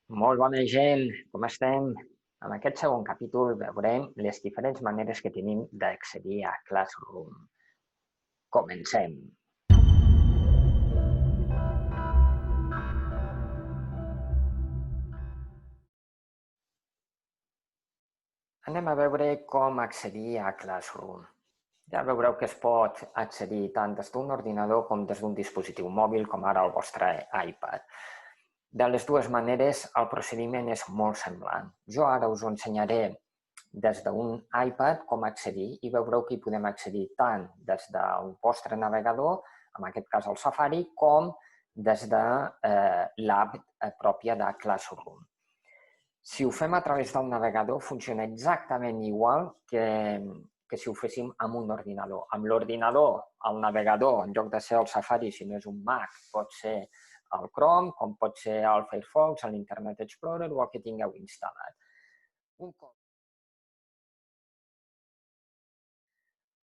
Molt bona gent, com estem? En aquest segon capítol veurem les diferents maneres que tenim d'accedir a Classroom. Comencem. Anem a veure com accedir a Classroom. Ja veureu que es pot accedir tant des d'un ordinador com des d'un dispositiu mòbil, com ara el vostre iPad. De les dues maneres, el procediment és molt semblant. Jo ara us ho ensenyaré des d'un iPad com accedir i veureu que hi podem accedir tant des del vostre navegador, en aquest cas el Safari, com des de l'app pròpia de Classroom. Si ho fem a través del navegador funciona exactament igual que si ho féssim amb un ordinador. Amb l'ordinador, el navegador, en lloc de ser el Safari, si no és un Mac, pot ser el Chrome, com pot ser el Firefox, l'Internet Explorer o el que tingueu instal·lat.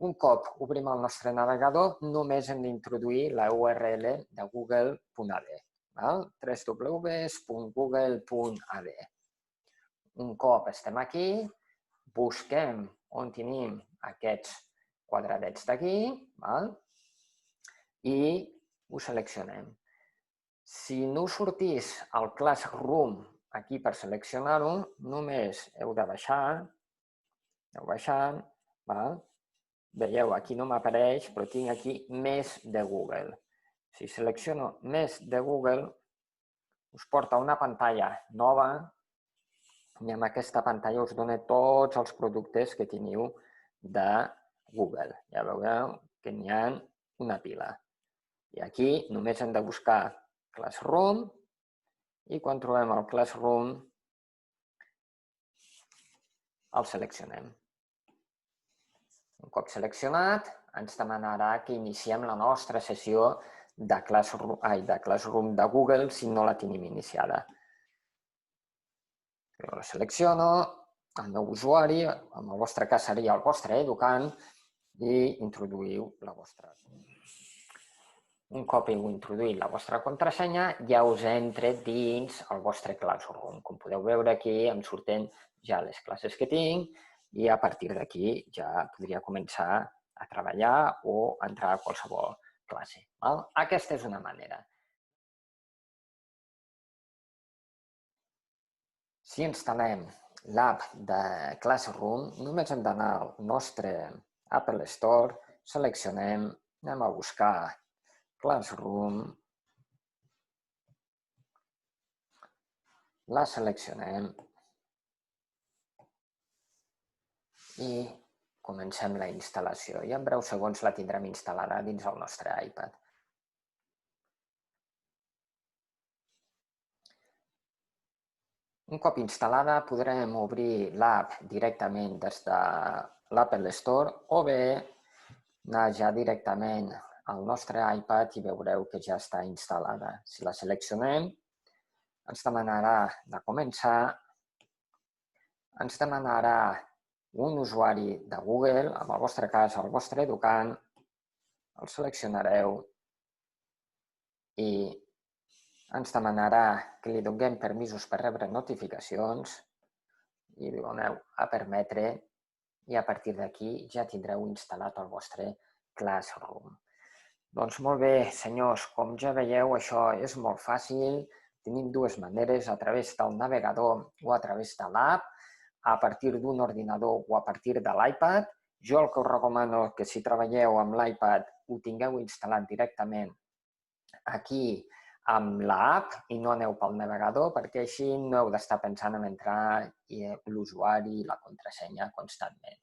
Un cop obrim el nostre navegador, només hem d'introduir la URL de google.ad, www.google.ad. Un cop estem aquí, busquem on tenim aquests quadradets d'aquí i ho seleccionem. Si no us sortís el Classroom aquí per seleccionar-ho, només heu de baixar, veieu, aquí no m'apareix, però tinc aquí més de Google. Si selecciono més de Google, us porta a una pantalla nova i en aquesta pantalla us dona tots els productes que teniu de Google. Ja veureu que n'hi ha una pila. I aquí només hem de buscar Classroom i quan trobem el Classroom el seleccionem. Un cop seleccionat, ens demanarà que iniciem la nostra sessió de Classroom de Google si no la tenim iniciada. Jo la selecciono, el meu usuari, en el vostre cas seria el vostre educant, i introduïu la vostra. Un cop heu introduït la vostra contrasenya, ja us entra dins el vostre Classroom. Com podeu veure aquí, em surten ja les classes que tinc i a partir d'aquí ja podria començar a treballar o entrar a qualsevol classe. Aquesta és una manera. Si instal·lem l'app de Classroom, només hem d'anar al nostre Apple Store, seleccionem, anem a buscar Classroom, la seleccionem i comencem la instal·lació. I en breus segons la tindrem instal·lada dins el nostre iPad. Un cop instal·lada podrem obrir l'app directament des de l'Apple Store o bé anar ja directament al nostre iPad i veureu que ja està instal·lada. Si la seleccionem, ens demanarà de començar, ens demanarà un usuari de Google, en el vostre cas el vostre educant, el seleccionareu i ens demanarà que li donem permisos per rebre notificacions i li doneu a permetre i a partir d'aquí ja tindreu instal·lat el vostre Classroom. Doncs molt bé, senyors, com ja veieu, això és molt fàcil. Tenim dues maneres, a través del navegador o a través de l'app, a partir d'un ordinador o a partir de l'iPad. Jo el que us recomano que si treballeu amb l'iPad ho tingueu instal·lat directament aquí amb l'app i no aneu pel navegador, perquè així no heu d'estar pensant en entrar l'usuari i la contrasenya constantment.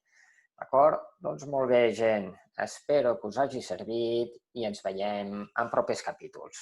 D'acord? Doncs molt bé, gent. Espero que us hagi servit i ens veiem en propers capítols.